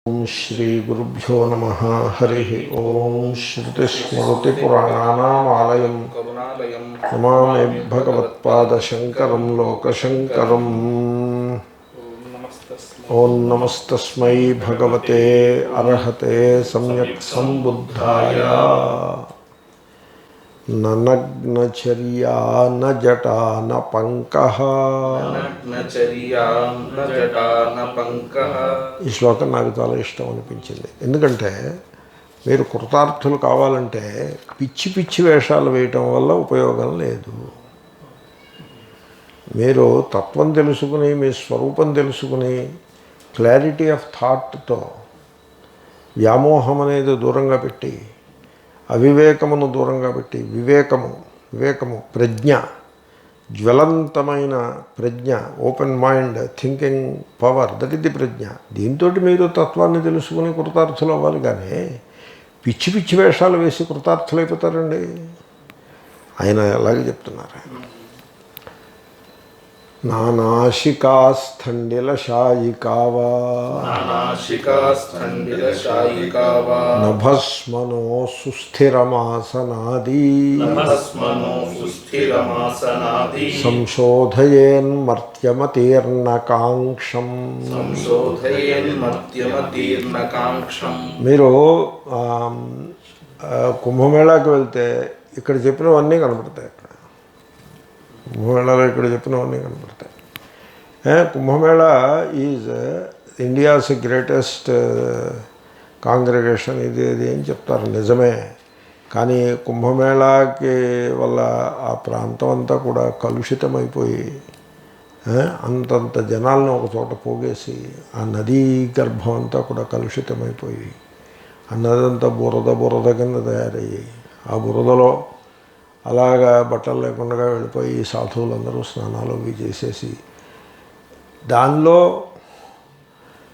ఓం శ్రీ గురుభ్యో నమః. హరి ఓం. శ్రుతిస్మృతిపురాణానామాలయం నమామి భగవత్పాదశంకరం లోకశంకరం. ఓం నమస్తస్మై భగవతే అర్హతే సమ్యక్ సంబుద్ధాయ. నగ్నచర్యా న జటా న పంకః. ఈ శ్లోకం నాకు చాలా ఇష్టం అనిపించింది. ఎందుకంటే మీరు కృతార్థులు కావాలంటే పిచ్చి పిచ్చి వేషాలు వేయటం వల్ల ఉపయోగం లేదు. మీరు తత్వం తెలుసుకుని మీ స్వరూపం తెలుసుకుని క్లారిటీ ఆఫ్ థాట్తో వ్యామోహం అనేది దూరంగా పెట్టి అవివేకమును దూరంగా పెట్టి వివేకము ప్రజ్ఞ, జ్వలంతమైన ప్రజ్ఞ, open mind, thinking power, that is the prajna. దీంతో మీరు తత్వాన్ని తెలుసుకుని కృతార్థులు అవ్వాలి. కానీ పిచ్చి పిచ్చి వేషాలు వేసి కృతార్థులు అయిపోతారండి. ఆయన ఎలాగే చెప్తున్నారు. నానాశికాస్థండిలశాయికావా నభస్మనో సుస్థిరమాసనాది సంశోధయేన్మర్త్యమతీర్ణకాంక్షం. మీరు కుంభమేళాకి వెళ్తే ఇక్కడ చెప్పినవన్నీ కనపడతాయి. కుంభమేళాలో ఇక్కడ చెప్పినవన్నీ కనపడతాయి. Kumbh Mela is India's greatest congregation. ఇది అని చెప్తారు, నిజమే. కానీ కుంభమేళాకి వల్ల ఆ ప్రాంతం అంతా కూడా కలుషితమైపోయి అంతంత జనాలను ఒక చోట పోగేసి ఆ నదీ గర్భం అంతా కూడా కలుషితమైపోయి ఆ నదంతా బురద కింద తయారయ్యి ఆ బురదలో అలాగా బట్టలు లేకుండా వెళ్ళిపోయి సాధువులందరూ స్నానాలు అవి చేసేసి దానిలో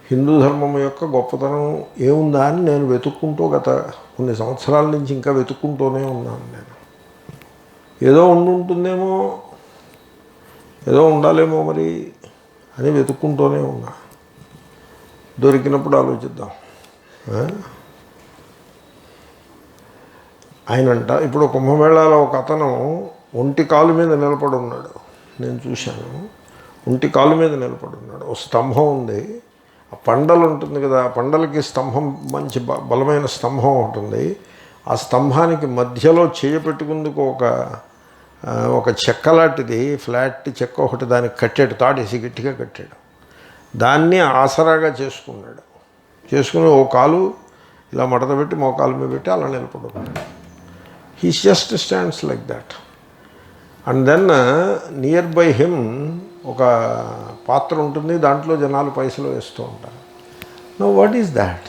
హిందూ ధర్మం యొక్క గొప్పతనం ఏముందా అని నేను వెతుక్కుంటూ గత కొన్ని సంవత్సరాల నుంచి ఇంకా వెతుక్కుంటూనే ఉన్నాను. నేను ఏదో ఉంటుందేమో, ఏదో ఉండాలేమో మరి అని వెతుక్కుంటూనే ఉన్నా. దొరికినప్పుడు ఆలోచిద్దాం. ఆయనంట ఇప్పుడు కుంభమేళాలో ఒక అతను ఒంటి కాలు మీద నిలబడి ఉన్నాడు. నేను చూశాను. ఒంటి కాలు మీద నిలబడి ఉన్నాడు. ఒక స్తంభం ఉంది. ఆ పండలు ఉంటుంది కదా, ఆ పండలకి స్తంభం మంచి బలమైన స్తంభం ఉంటుంది. ఆ స్తంభానికి మధ్యలో చేయపెట్టుకుందుకు ఒక చెక్క లాంటిది, ఫ్లాట్ చెక్క ఒకటి దానికి కట్టాడు, తాడేసి గట్టిగా కట్టాడు. దాన్ని ఆసరాగా చేసుకుని ఓ కాలు ఇలా మడత పెట్టి మోకాలు మీద పెట్టి అలా నిలబడున్నాడు. He just stands like that. And then nearby him ఒక పాత్ర ఉంటుంది, దాంట్లో జనాలు పైసలు వేస్తూ ఉంటారు. No what is that?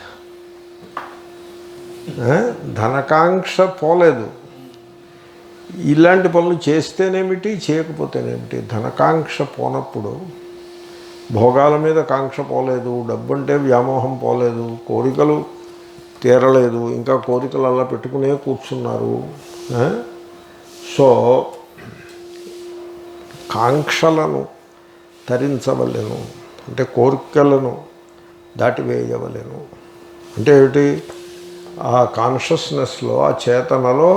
ధనకాంక్ష పోలేదు. ఇలాంటి పనులు చేస్తేనేమిటి, చేయకపోతేనేమిటి, ధనకాంక్ష పోనప్పుడు, భోగాల మీద కాంక్ష పోలేదు, డబ్బంటే వ్యామోహం పోలేదు, కోరికలు తీరలేదు, ఇంకా కోరికలు అలా పెట్టుకునే కూర్చున్నారు. సో కాంక్షలను తరించవలెను అంటే కోరికలను దాటివేయవలెను అంటే ఏమిటి? ఆ కాన్షియస్నెస్లో, ఆ చేతనలో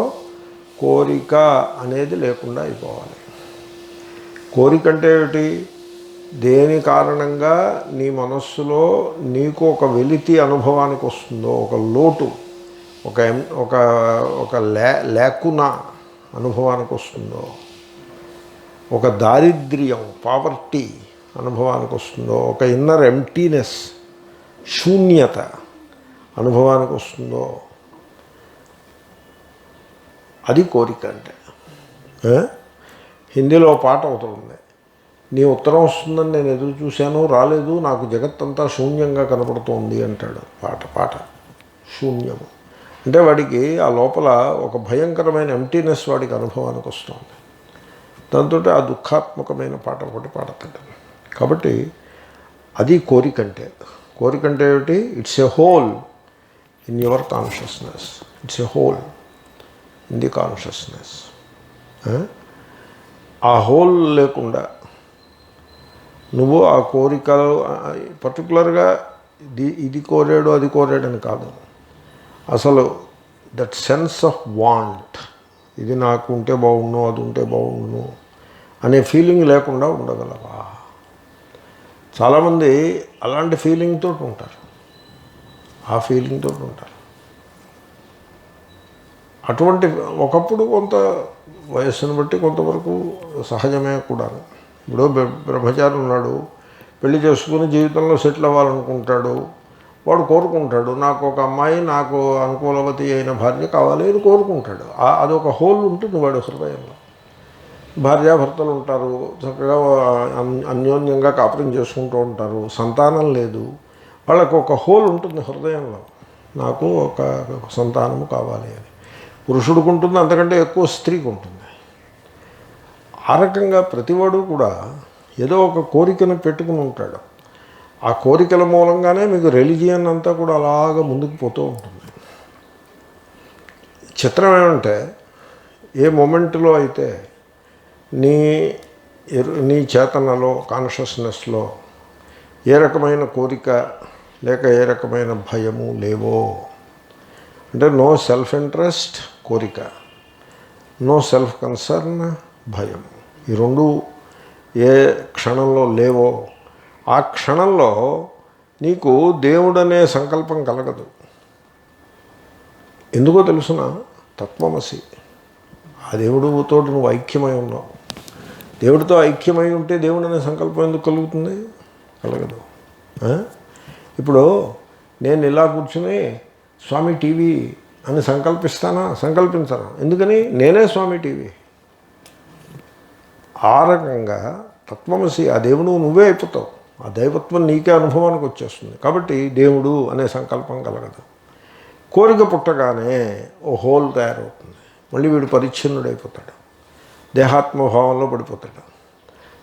కోరిక అనేది లేకుండా అయిపోవాలి. కోరిక అంటే ఏమిటి? దేని కారణంగా నీ మనస్సులో నీకు ఒక వెలితి అనుభవానికి వస్తుందో, ఒక లోటు, ఒక లేకున అనుభవానికి వస్తుందో, ఒక దారిద్ర్యం, పావర్టీ అనుభవానికి వస్తుందో, ఒక ఇన్నర్ ఎంప్టీనెస్, శూన్యత అనుభవానికి వస్తుందో, అది కోరిక అంటే. హిందీలో పాట అవుతుంది, నీ ఉత్తరం వస్తుందని నేను ఎదురు చూశాను, రాలేదు, నాకు జగత్తంతా శూన్యంగా కనపడుతోంది అంటాడు. పాట శూన్యము అంటే వాడికి ఆ లోపల ఒక భయంకరమైన ఎంప్టీనెస్ వాడికి అనుభవానికి వస్తుంది. దాంతో ఆ దుఃఖాత్మకమైన పాట ఒకటి పాడతాడు. కాబట్టి అది కోరికంటే. కోరికంటే ఏమిటి? It's a whole in your consciousness. It's a whole in the consciousness. ఆ హోల్ లేకుండా నువ్వు ఆ కోరికలు పర్టికులర్గా ఇది కోరాడు అది కోరాడని కాదు. అసలు దట్ సెన్స్ ఆఫ్ వాంట్, ఇది నాకు ఉంటే బాగుండు, అది ఉంటే బాగుండు అనే ఫీలింగ్ లేకుండా ఉండగలవా? చాలామంది అలాంటి ఫీలింగ్ తోటి ఉంటారు, ఆ ఫీలింగ్ తోటి ఉంటారు. అటువంటి ఒకప్పుడు కొంత వయస్సును బట్టి కొంతవరకు సహజమే కూడా. ఇప్పుడు బ్రహ్మచారి ఉన్నాడు, పెళ్లి చేసుకుని జీవితంలో సెటిల్ అవ్వాలనుకుంటాడు. వాడు కోరుకుంటాడు, నాకు ఒక అమ్మాయి, నాకు అనుకూలవతి అయిన భార్య కావాలి అని కోరుకుంటాడు. అదొక హోల్ ఉంటుంది వాడు హృదయంలో. భార్యాభర్తలు ఉంటారు, చక్కగా అన్యోన్యంగా కాపురం చేసుకుంటూ ఉంటారు, సంతానం లేదు, వాళ్ళకు ఒక హోల్ ఉంటుంది హృదయంలో, నాకు ఒక సంతానము కావాలి అని. పురుషుడికి ఉంటుంది, అంతకంటే ఎక్కువ స్త్రీకి ఉంటుంది. ఆ రకంగా ప్రతివాడు కూడా ఏదో ఒక కోరికను పెట్టుకుని ఉంటాడు. ఆ కోరికల మూలంగానే మీకు రిలీజియన్ అంతా కూడా అలాగ ముందుకు పోతూ ఉంటుంది. చిత్రం ఏమంటే, ఏ మొమెంట్లో అయితే నీ చేతనలో, కాన్షియస్నెస్లో ఏ రకమైన కోరిక లేక ఏ రకమైన భయము లేవో, అంటే నో సెల్ఫ్ ఇంట్రెస్ట్ కోరిక, నో సెల్ఫ్ కన్సర్న్ భయం, ఈ రెండు ఏ క్షణంలో లేవో ఆ క్షణంలో నీకు దేవుడనే సంకల్పం కలగదు. ఎందుకో తెలుసిన, తత్వమసి, ఆ దేవుడితో నువ్వు ఐక్యమై ఉన్నావు. దేవుడితో ఐక్యమై ఉంటే దేవుడు అనే సంకల్పం ఎందుకు కలుగుతుంది? కలగదు. ఇప్పుడు నేను ఇలా కూర్చుని స్వామి టీవీ అని సంకల్పిస్తానా? సంకల్పించను. ఎందుకని? నేనే స్వామి టీవీ. ఆ రకంగా తత్వమసి, ఆ దేవుడు నువ్వే అయిపోతావు. ఆ దైవత్వం నీకే అనుభవానికి వచ్చేస్తుంది. కాబట్టి దేవుడు అనే సంకల్పం కలగదు. కోరిక పుట్టగానే ఓ హోల్ తయారవుతుంది. మళ్ళీ వీడు పరిచ్ఛిన్నుడైపోతాడు, దేహాత్మభావంలో పడిపోతాడు.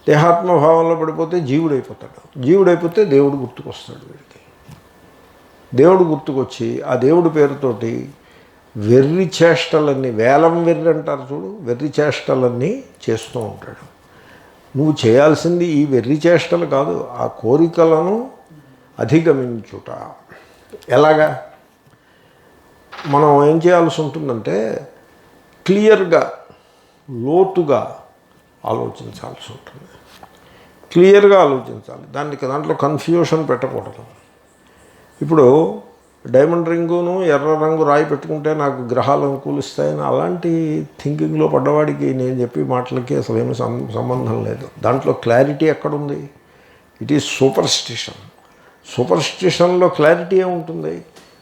దేహాత్మభావంలో పడిపోతే జీవుడైపోతాడు. జీవుడైపోతే దేవుడు గుర్తుకొస్తాడు వీడికి. దేవుడు గుర్తుకొచ్చి ఆ దేవుడి పేరుతోటి వెర్రి చేష్టలన్నీ, వేలం వెర్రి అంటారు చూడు, వెర్రి చేష్టలన్నీ చేస్తూ ఉంటాడు. నువ్వు చేయాల్సింది ఈ వెర్రి చేష్టలు కాదు, ఆ కోరికలను అధిగమించుట. ఎలాగా? మనం ఏం చేయాల్సి ఉంటుందంటే క్లియర్గా, లోతుగా ఆలోచించాల్సి ఉంటుంది. క్లియర్గా ఆలోచించాలి. దాంట్లో కన్ఫ్యూషన్ పెట్టకూడదు. ఇప్పుడు డైమండ్ రింగును ఎర్ర రంగు రాయి పెట్టుకుంటే నాకు గ్రహాలు అనుకూలిస్తాయని అలాంటి థింకింగ్లో పడ్డవాడికి నేను చెప్పి మాటలకి అసలు ఏమీ సంబంధం లేదు. దాంట్లో క్లారిటీ ఎక్కడుంది? It is superstition. సూపర్స్టిషన్లో క్లారిటీ ఏముంటుంది?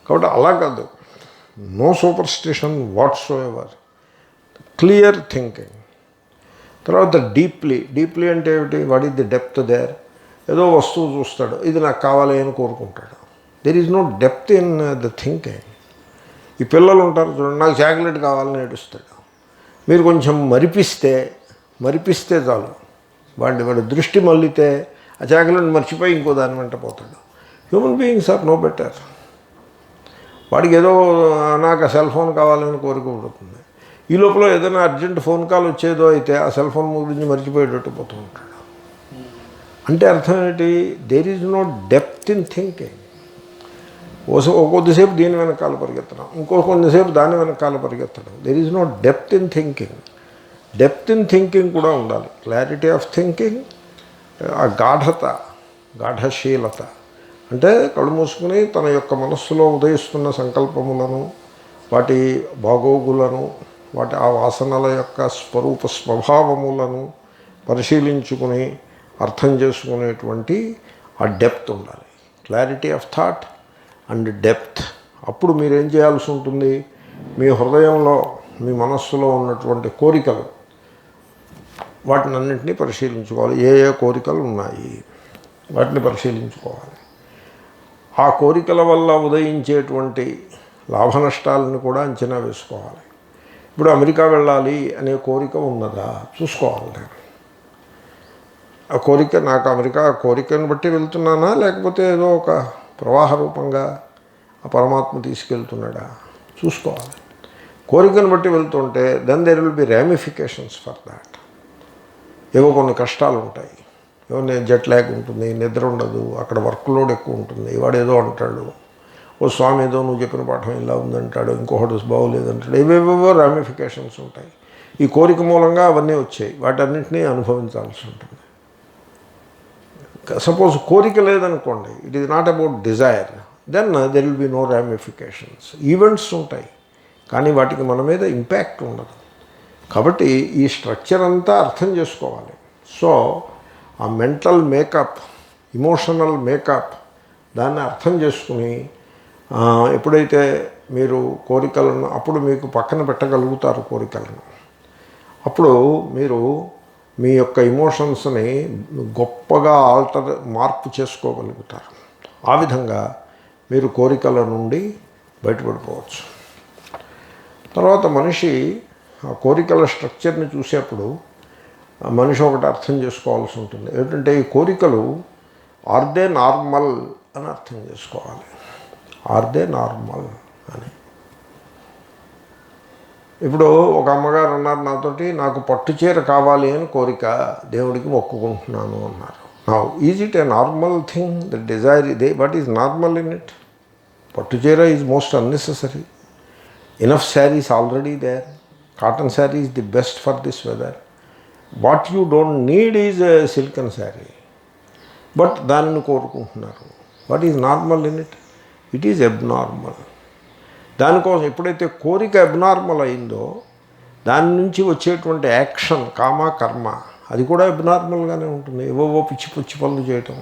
కాబట్టి అలా కాదు, no superstition whatsoever, clear thinking. తర్వాత డీప్లీ అంటే ఏమిటి? What is the depth there? ఏదో వస్తువు చూస్తాడు, ఇది నాకు కావాలి అని కోరుకుంటాడు. There is no depth in the thinking. ఈ పిల్లలు ఉంటారు చూడండి, నాకు చాక్లెట్ కావాలని ఏడుస్తాడు. మీరు కొంచెం మరిపిస్తే చాలు, వాడి దృష్టి మళ్ళితే ఆ చాక్లెట్ మర్చిపోయి ఇంకో దాని వెంట పోతాడు. Human beings are no better. వాడికి ఏదో నాకు ఆ సెల్ ఫోన్ కావాలని కోరిక పుడుతుంది. ఈ లోపల ఏదైనా అర్జెంట్ ఫోన్ కాల్ వచ్చేదో అయితే ఆ సెల్ ఫోన్ గురించి మర్చిపోయేటట్టు పోతూ ఉంటాడు. అంటే అర్థం ఏంటి? There is no depth in thinking. కొద్దిసేపు దీని వెనకాల పరిగెత్తడం, కొద్దిసేపు దాని వెనకాల పరిగెత్తడం. There is no depth in thinking. Depth in thinking కూడా ఉండాలి. క్లారిటీ ఆఫ్ థింకింగ్, ఆ గాఢశీలత. అంటే కళ్ళు మూసుకుని తన యొక్క మనస్సులో ఉదయిస్తున్న సంకల్పములను, వాటి బాగోగులను, వాటి ఆ వాసనల యొక్క స్వభావములను పరిశీలించుకుని అర్థం చేసుకునేటువంటి ఆ డెప్త్ ఉండాలి. Clarity of thought and depth. అప్పుడు మీరేం చేయాల్సి ఉంటుంది? మీ హృదయంలో, మీ మనస్సులో ఉన్నటువంటి కోరికలు, వాటిని అన్నింటినీ పరిశీలించుకోవాలి. ఏ కోరికలు ఉన్నాయి వాటిని పరిశీలించుకోవాలి. ఆ కోరికల వల్ల ఉదయించేటువంటి లాభ నష్టాలను కూడా అంచనా వేసుకోవాలి. ఇప్పుడు అమెరికా వెళ్ళాలి అనే కోరిక ఉన్నదా చూసుకోవాలి. ఆ కోరిక, నాకు అమెరికా కోరికను బట్టి వెళ్తున్నానా, లేకపోతే ఏదో ఒక ప్రవాహ రూపంగా ఆ పరమాత్మ తీసుకెళ్తున్నాడా చూసుకోవాలి. కోరికను బట్టి వెళ్తుంటే then there will be ramifications for that. ఏవో కొన్ని కష్టాలు ఉంటాయి. ఏమన్నా జెట్ ల్యాగ్ ఉంటుంది, నిద్ర ఉండదు, అక్కడ వర్క్ లోడ్ ఎక్కువ ఉంటుంది, వాడు ఏదో అంటాడు, ఓ స్వామి ఏదో నువ్వు చెప్పిన పాఠం ఇలా ఉందంటాడు, ఇంకొకటి బాగోలేదంటాడు, ఏవేవేవో రామిఫికేషన్స్ ఉంటాయి. ఈ కోరిక మూలంగా అవన్నీ వచ్చాయి, వాటన్నింటినీ అనుభవించాల్సి ఉంటుంది. సపోజ్ కోరిక లేదనుకోండి, it is not about desire, then there will be no ramifications. Events ఉంటాయి కానీ వాటికి మన మీద ఇంపాక్ట్ ఉండదు. కాబట్టి ఈ స్ట్రక్చర్ అంతా అర్థం చేసుకోవాలి. సో ఆ మెంటల్ మేకప్, ఇమోషనల్ మేకప్, దాన్ని అర్థం చేసుకుని ఎప్పుడైతే మీరు కోరికలను అప్పుడు మీకు పక్కన పెట్టగలుగుతారు కోరికలను, అప్పుడు మీరు మీ యొక్క ఇమోషన్స్ని గొప్పగా మార్పు చేసుకోగలుగుతారు. ఆ విధంగా మీరు కోరికల నుండి బయటపడిపోవచ్చు. తర్వాత మనిషి ఆ కోరికల స్ట్రక్చర్ని చూసేప్పుడు మనిషి ఒకటి అర్థం చేసుకోవాల్సి ఉంటుంది. ఏంటంటే ఈ కోరికలు ఆర్ దే నార్మల్ అని అర్థం చేసుకోవాలి. ఆర్ దే నార్మల్ అని. ఇప్పుడు ఒక అమ్మగారు అన్నారు నాతోటి, నాకు పట్టు చీర కావాలి అని కోరిక, దేవుడికి మొక్కుకుంటున్నాను అన్నారు. Now is it a normal thing the desire? What is normal in it? పట్టు చీర is most unnecessary. Enough saris already there. Cotton sari is the best for this weather. What you don't need is silken sari, but దానిని కోరుకుంటున్నారు. What is normal in it? It is abnormal. దానికోసం ఎప్పుడైతే కోరిక abnormal అయిందో దాని నుంచి వచ్చేటువంటి action, కామ కర్మ, అది కూడా అబ్నార్మల్గానే ఉంటుంది. ఏవో పిచ్చి పిచ్చి పనులు చేయటం.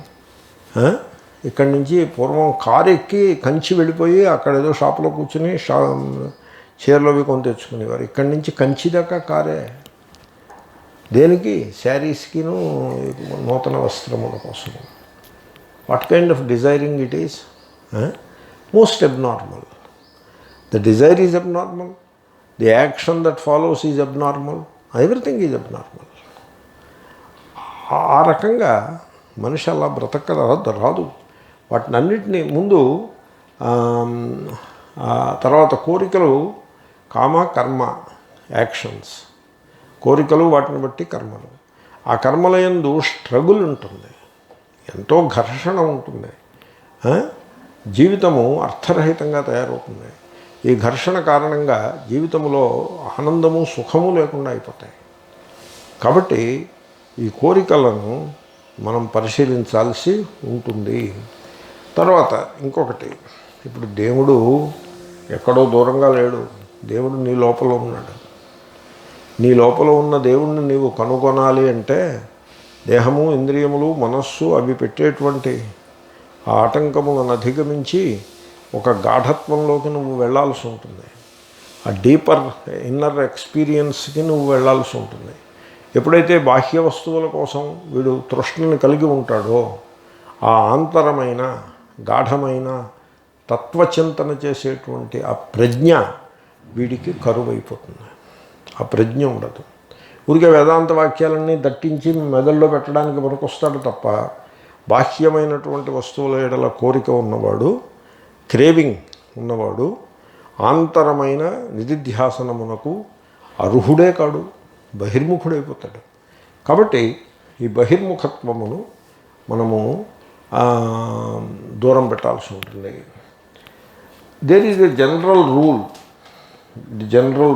ఇక్కడి నుంచి పూర్వం కారు ఎక్కి కంచి వెళ్ళిపోయి అక్కడ ఏదో షాపులో కూర్చుని చీరలోవి కొని తెచ్చుకునేవారు. ఇక్కడి నుంచి కంచి దాకా కారే. దేనికి? శారీస్కిను నూతన వస్త్రముల కోసం. What kind of desiring it is? Most abnormal. The desire is abnormal. The action that follows is abnormal. Everything is abnormal. ఆ రకంగా మనిషి అలా రాదు. వాటిని అన్నిటినీ ముందు తర్వాత కోరికలు, కామ కర్మ, యాక్షన్స్. కోరికలు, వాటిని బట్టి కర్మలు. ఆ కర్మల యందు స్ట్రగుల్ ఉంటుంది, ఎంతో ఘర్షణ ఉంటుంది. జీవితము అర్థరహితంగా తయారవుతుంది. ఈ ఘర్షణ కారణంగా జీవితంలో ఆనందము, సుఖము లేకుండా అయిపోతాయి. కాబట్టి ఈ కోరికలను మనం పరిశీలించాల్సి ఉంటుంది. తర్వాత ఇంకొకటి, ఇప్పుడు దేవుడు ఎక్కడో దూరంగా లేడు, దేవుడు నీ లోపల ఉన్నాడు. నీ లోపల ఉన్న దేవుణ్ణి నీవు కనుగొనాలి అంటే దేహము, ఇంద్రియములు, మనస్సు అవి పెట్టేటువంటి ఆ ఆటంకములను అధిగమించి ఒక గాఢత్వంలోకి నువ్వు వెళ్ళాల్సి ఉంటుంది. ఆ డీపర్ ఇన్నర్ ఎక్స్పీరియన్స్కి నువ్వు వెళ్ళాల్సి ఉంటుంది. ఎప్పుడైతే బాహ్య వస్తువుల కోసం వీడు తృష్ణని కలిగి ఉంటాడో ఆ ఆంతరమైన గాఢమైన తత్వచింతన చేసేటువంటి ఆ ప్రజ్ఞ వీడికి కరువైపోతుంది. ఆ ప్రజ్ఞ ఉండదు. ఊరికే వేదాంత వాక్యాలన్నీ దట్టించి మెదడులో పెట్టడానికి పనికొస్తాడు తప్ప బాహ్యమైనటువంటి వస్తువుల ఎడల కోరిక ఉన్నవాడు, క్రేవింగ్ ఉన్నవాడు ఆంతరమైన నిధిధ్యాసనమునకు అర్హుడే కాడు, బహిర్ముఖుడైపోతాడు. కాబట్టి ఈ బహిర్ముఖత్వమును మనము దూరం పెట్టాల్సి ఉంటుంది. There is a general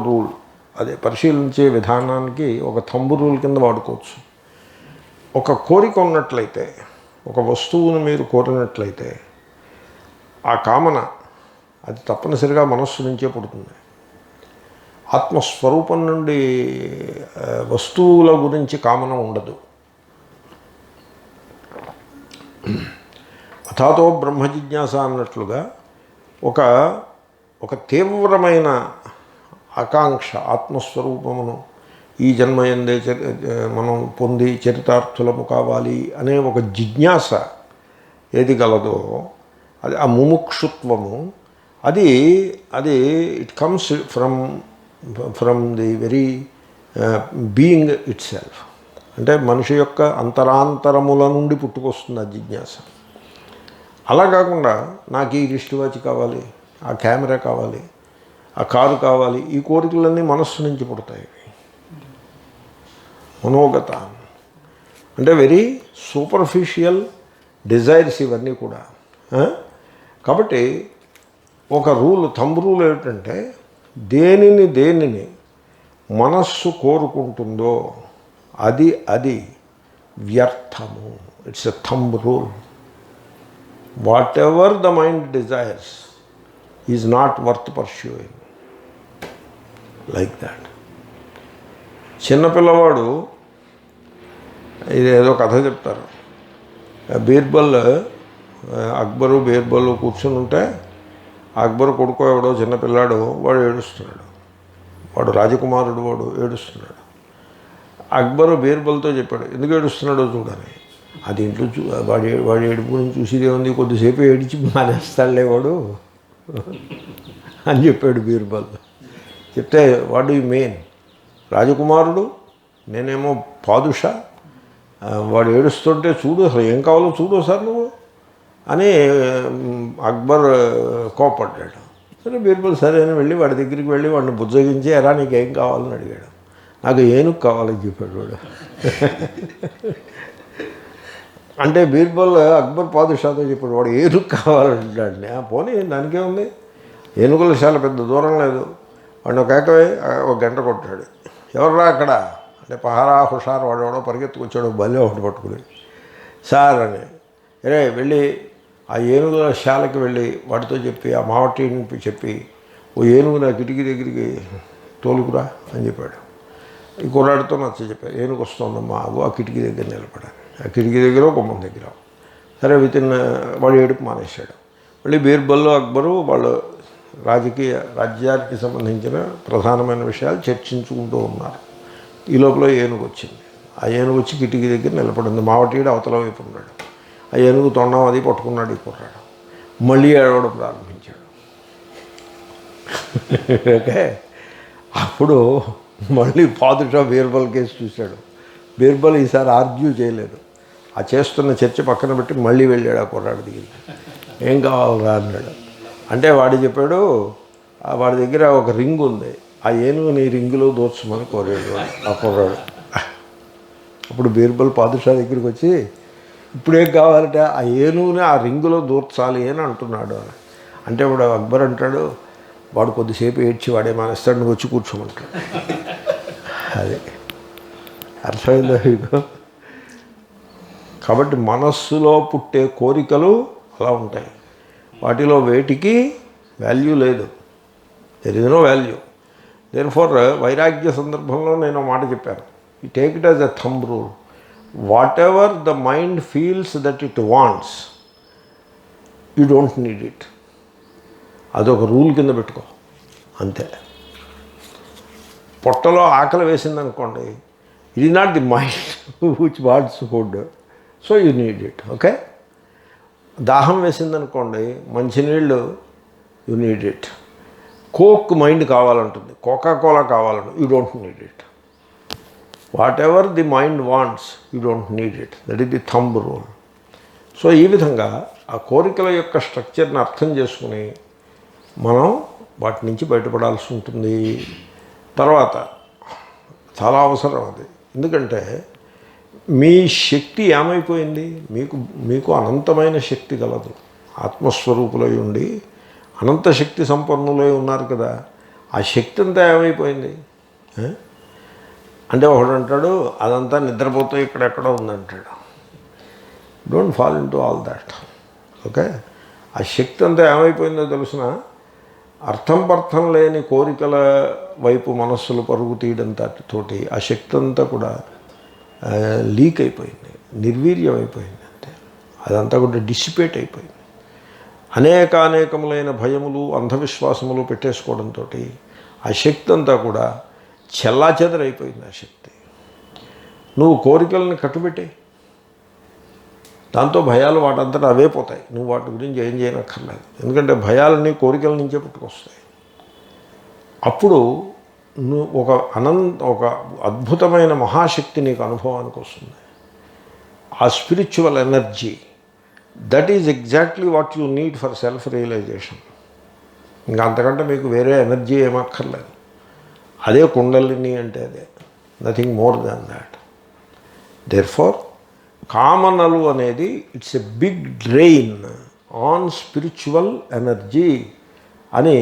rule. అదే పరిశీలించే విధానానికి ఒక థంబు రూల్ కింద వాడుకోవచ్చు. ఒక కోరిక ఉన్నట్లయితే, ఒక వస్తువును మీరు కోరినట్లయితే ఆ కామన అది తప్పనిసరిగా మనస్సు నుంచే పుడుతుంది. ఆత్మస్వరూపం నుండి వస్తువుల గురించి కామన ఉండదు. అథాతో బ్రహ్మ జిజ్ఞాస అన్నట్లుగా ఒక తీవ్రమైన ఆకాంక్ష, ఆత్మస్వరూపమును ఈ జన్మయందే మనం పొంది చరితార్థులము కావాలి అనే ఒక జిజ్ఞాస ఏది గలదో అది ఆ ముముక్షుత్వము, అది it comes from the very being it self. అంటే మనిషి యొక్క అంతరాంతరముల నుండి పుట్టుకొస్తుంది ఆ జిజ్ఞాస. అలా కాకుండా నాకు ఈ రిస్ట్ వాచ్ కావాలి, ఆ కెమెరా కావాలి, ఆ కారు కావాలి, ఈ కోరికలన్నీ మనస్సు నుంచి పుడతాయి. మనోగత అంటే వెరీ సూపర్ఫిషియల్ డిజైర్స్ ఇవన్నీ కూడా. కాబట్టి ఒక థంబ్ రూల్ ఏమిటంటే దేనిని మనస్సు కోరుకుంటుందో అది వ్యర్థము. It's a thumb rule. Whatever the mind desires is not worth pursuing. Like that. చిన్నపిల్లవాడు ఇది ఏదో కథ చెప్తారు. బీర్బల్, అక్బరు బీర్బల్ కూర్చుని ఉంటే అక్బరు కొడుకో ఎవడో చిన్నపిల్లాడు వాడు ఏడుస్తున్నాడు. వాడు రాజకుమారుడు, వాడు ఏడుస్తున్నాడు. అక్బరు బీర్బల్తో చెప్పాడు, ఎందుకు ఏడుస్తున్నాడో చూడని. అది ఇంట్లో వాడి ఏడుపు గురించి చూసేదే ఉంది, కొద్దిసేపు ఏడిచి మానేస్తాడులే వాడు అని చెప్పాడు బీర్బల్. చెప్తే వాట్ డూ యు మీన్? రాజకుమారుడు, నేనేమో పాదుషా, వాడు ఏడుస్తుంటే చూడు, అసలు ఏం కావాలో చూడు సార్ నువ్వు అని అక్బర్ కోపడ్డాడు. సరే బీర్బల్ సరే అని వెళ్ళి వాడి దగ్గరికి వెళ్ళి వాడిని బుజ్జగించి ఎరా నీకేం కావాలని అడిగాడు. నాకు ఏనుగు కావాలని చెప్పాడు వాడు. అంటే బీర్బల్ అక్బర్ పాదుషాతో చెప్పాడు, వాడు ఏనుగు కావాలంటాడు. పోనీ దానికే ఉంది, ఏనుగుల చాలా పెద్ద దూరం లేదు. వాడిని ఒక గంట కొట్టాడు. ఎవర్రా అక్కడ అంటే పహారా హుషారు వాడు ఎవడో పరిగెత్తుకొచ్చాడు, బల్లె ఒకటి పట్టుకుని. సార్ అని వెళ్ళి ఆ ఏనుగుల శాలకి వెళ్ళి వాడితో చెప్పి, ఆ మావటిని చెప్పి, ఓ ఏనుగు నా కిటికీ దగ్గరికి తోలుకురా అని చెప్పాడు. ఈ కుర్రాడితో చెప్పాడు, ఏనుగు వస్తుందమ్మా ఆ కిటికీ దగ్గర నిలబడాలి. ఆ కిటికీ దగ్గర గుమ్మం దగ్గర. సరే వాడు ఏడుపు మానేశాడు. మళ్ళీ బీర్బల్ అక్బరు వాళ్ళు రాజ్యానికి సంబంధించిన ప్రధానమైన విషయాలు చర్చించుకుంటూ ఉన్నారు. ఈ లోపల ఏనుగు వచ్చింది. ఆ ఏనుగు వచ్చి కిటికీ దగ్గర నిలబడింది. మావటీడు అవతల వైపు ఉన్నాడు. ఆ ఏనుగు తొండం అది పట్టుకున్నాడు ఈ కుర్రాడు. మళ్ళీ ఏడవడం ప్రారంభించాడు. ఓకే, అప్పుడు మళ్ళీ పాదుషా బీర్బల్ కేసు చూశాడు. బీర్బల్ ఈసారి ఆర్గ్యూ చేయలేదు. ఆ చేస్తున్న చర్చ పక్కన పెట్టి మళ్ళీ వెళ్ళాడు ఆ కుర్రాడు దగ్గరికి. ఏం కావాలరా అన్నాడు. అంటే వాడు చెప్పాడు, వాడి దగ్గర ఒక రింగ్ ఉంది, ఆ ఏనుగుని రింగులో దోర్చమని కోరాడు ఆ కుర్రాడు. అప్పుడు బీర్బల్ పాదుషా దగ్గరికి వచ్చి, ఇప్పుడేం కావాలంటే ఆ ఏనుగుని ఆ రింగులో దూర్చాలి అని అంటున్నాడు. అంటే వాడు అక్బర్ అంటాడు, వాడు కొద్దిసేపు ఏడ్చి వాడే మానేస్తాడు, నువ్వు వచ్చి కూర్చోమంటాడు. అది అర్థమైందో మీకు? కాబట్టి మనస్సులో పుట్టే కోరికలు అలా ఉంటాయి. వాటిలో వేటికి వాల్యూ లేదు. There is no value. Therefore వైరాగ్య సందర్భంలో నేను మాట చెప్పాను, you take it as a thumb rule. Whatever the mind feels that it wants, you don't need it. అదొక రూల్ కింద పెట్టుకో అంతే. పొట్టలో ఆకలి వేసిందనుకోండి, it is not the mind which wants food, so you need it. Okay, దాహం వేసిందనుకోండి, మంచినీళ్ళు, you need it. Coke mind కావాలంటుంది, కోకాకోలా కావాలంటుంది, you don't need it. What ever the mind wants, you don't need it. That is the thumb rule. So ఈ విధంగా ఆ కోరికల యొక్క స్ట్రక్చర్ని అర్థం చేసుకుని మనం వాటి నుంచి బయటపడాల్సి ఉంటుంది. తర్వాత చాలా అవసరం అది. ఎందుకంటే మీ శక్తి ఏమైపోయింది? మీకు అనంతమైన శక్తి కలదు. ఆత్మస్వరూపులై ఉండి అనంత శక్తి సంపన్నులై ఉన్నారు కదా, ఆ శక్తి అంతా ఏమైపోయింది అంటే ఒకడు అంటాడు, అదంతా నిద్రపోతూ ఇక్కడెక్కడో ఉందంటాడు. Don't fall into all that. Okay, ఆ శక్తి అంతా ఏమైపోయిందో తెలుసిన, అర్థం పర్థం లేని కోరికల వైపు మనస్సులు పరుగు తీయడంతోటి ఆ శక్తి అంతా కూడా లీక్ అయిపోయింది, నిర్వీర్యం అయిపోయింది. అంతే, అదంతా కూడా డిసిపేట్ అయిపోయింది. అనేకములైన భయములు, అంధవిశ్వాసములు పెట్టేసుకోవడంతో ఆ శక్తి అంతా కూడా చెల్లాచెదరైపోయింది. ఆ శక్తి నువ్వు కోరికలను కట్టుబెట్టే, దాంతో భయాలు వాటంతటా అవే పోతాయి. నువ్వు వాటి గురించి ఏం చేయనక్కర్లేదు. ఎందుకంటే భయాలన్నీ కోరికల నుంచే పుట్టుకొస్తాయి. అప్పుడు నువ్వు ఒక అద్భుతమైన మహాశక్తి నీకు అనుభవానికి వస్తుంది. ఆ spiritual energy, that is exactly what you need for self realisation. ఇంకా అంతకంటే మీకు వేరే ఎనర్జీ ఏమక్కర్లేదు. అదే కుండలిని అంటే, అదే, nothing more than that. Therefore కామనలు అనేది it's a big drain on spiritual energy అని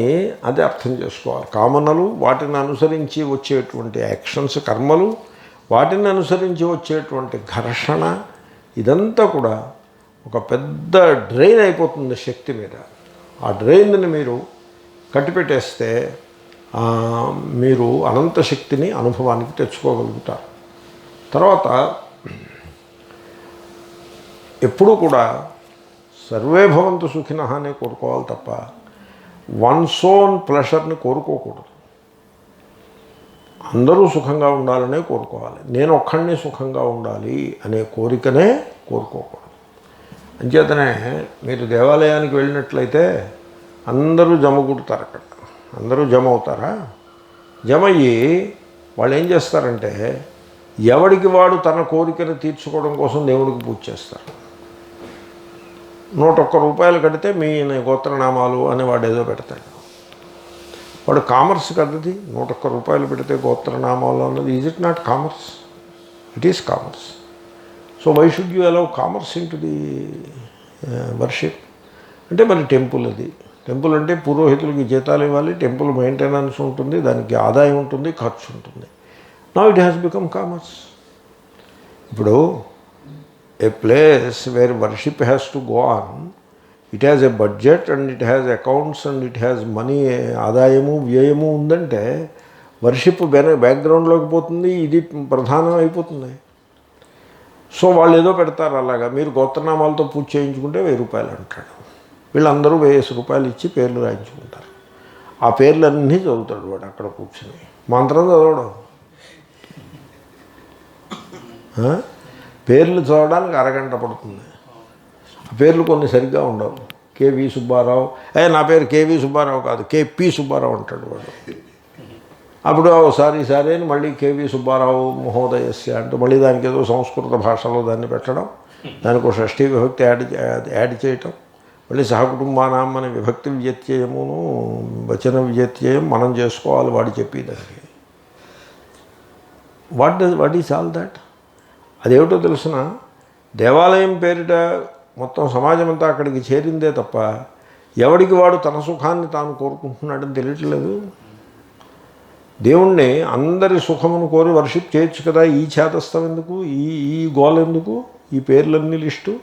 అది అర్థం చేసుకోవాలి. కామనలు, వాటిని అనుసరించి వచ్చేటువంటి యాక్షన్స్, కర్మలు, వాటిని అనుసరించి వచ్చేటువంటి ఘర్షణ, ఇదంతా కూడా ఒక పెద్ద డ్రైన్ అయిపోతుంది శక్తి మీద. ఆ డ్రైన్ని మీరు కట్టిపెట్టేస్తే మీరు అనంత శక్తిని అనుభవానికి తెచ్చుకోగలుగుతారు. తర్వాత ఎప్పుడూ కూడా సర్వే భవంతు సుఖినః అని కోరుకోవాలి తప్ప వన్స్ ఓన్ ప్లెషర్ని కోరుకోకూడదు. అందరూ సుఖంగా ఉండాలనే కోరుకోవాలి. నేను ఒక్కడిని సుఖంగా ఉండాలి అనే కోరికనే కోరుకోకూడదు. అంచేతనే మీరు దేవాలయానికి వెళ్ళినట్లయితే అందరూ జమగుడతారు. అక్కడ అందరూ జమ అవుతారా? జమ అయ్యి వాళ్ళు ఏం చేస్తారంటే ఎవడికి వాడు తన కోరికను తీర్చుకోవడం కోసం దేవుడికి పూజ చేస్తారు. 101 రూపాయలు కడితే మీ గోత్రనామాలు అని వాడు ఏదో పెడతాడు. వాడు కామర్స్ కదది. 101 రూపాయలు పెడితే గోత్రనామాలు అన్నది is it not commerce? It is commerce. So why should you allow commerce in to the worship? అంటే మరి టెంపుల్ అది. టెంపుల్ అంటే పురోహితులకి జీతాలు ఇవ్వాలి, టెంపుల్ మెయింటెనెన్స్ ఉంటుంది, దానికి ఆదాయం ఉంటుంది, ఖర్చు ఉంటుంది. Now it has become commerce. ఇప్పుడు a place where worship has to go on, it has a budget and it has accounts and it has money, ఆదాయము వ్యయము ఉందంటే వర్షిప్ బ్యాక్గ్రౌండ్లోకి పోతుంది, ఇది ప్రధానం అయిపోతుంది. సో వాళ్ళు ఏదో పెడతారు అలాగా. మీరు గోత్రనామాలతో పూజ చేయించుకుంటే 1000 రూపాయలు అంటాడు. వీళ్ళందరూ 1000 రూపాయలు ఇచ్చి పేర్లు రాయించుకుంటారు. ఆ పేర్లన్నీ చదువుతాడు వాడు అక్కడ కూర్చొని. మంత్రం చదవడం, పేర్లు చదవడానికి అరగంట పడుతుంది. ఆ పేర్లు కొన్ని సరిగ్గా ఉండవు. కేవి సుబ్బారావు, నా పేరు కేవి సుబ్బారావు కాదు, కేపి సుబ్బారావు అంటాడు వాడు. అప్పుడు సారీ అని మళ్ళీ కేవి సుబ్బారావు మహోదయస్య అంటూ మళ్ళీ దానికి ఏదో సంస్కృత భాషలో దాన్ని పెట్టడం, దానికి ఒక షష్ఠీ విభక్తి యాడ్ చేయటం, మళ్ళీ సహకుటుంబానాం అనే విభక్తి వ్యత్యయమును వచన వ్యత్యయం మనం చేసుకోవాలి వాడు చెప్పేదానికి. What is all that? అదేమిటో తెలుసిన, దేవాలయం పేరిట మొత్తం సమాజం అంతా అక్కడికి చేరిందే తప్ప ఎవడికి వాడు తన సుఖాన్ని తాను కోరుకుంటున్నాడని తెలియట్లేదు. దేవుణ్ణి అందరి సుఖమును కోరి వర్షిప్ చేయొచ్చు కదా. ఈ చేతస్థం ఎందుకు? ఈ గోల ఎందుకు? ఈ పేర్లన్నీ లిస్టు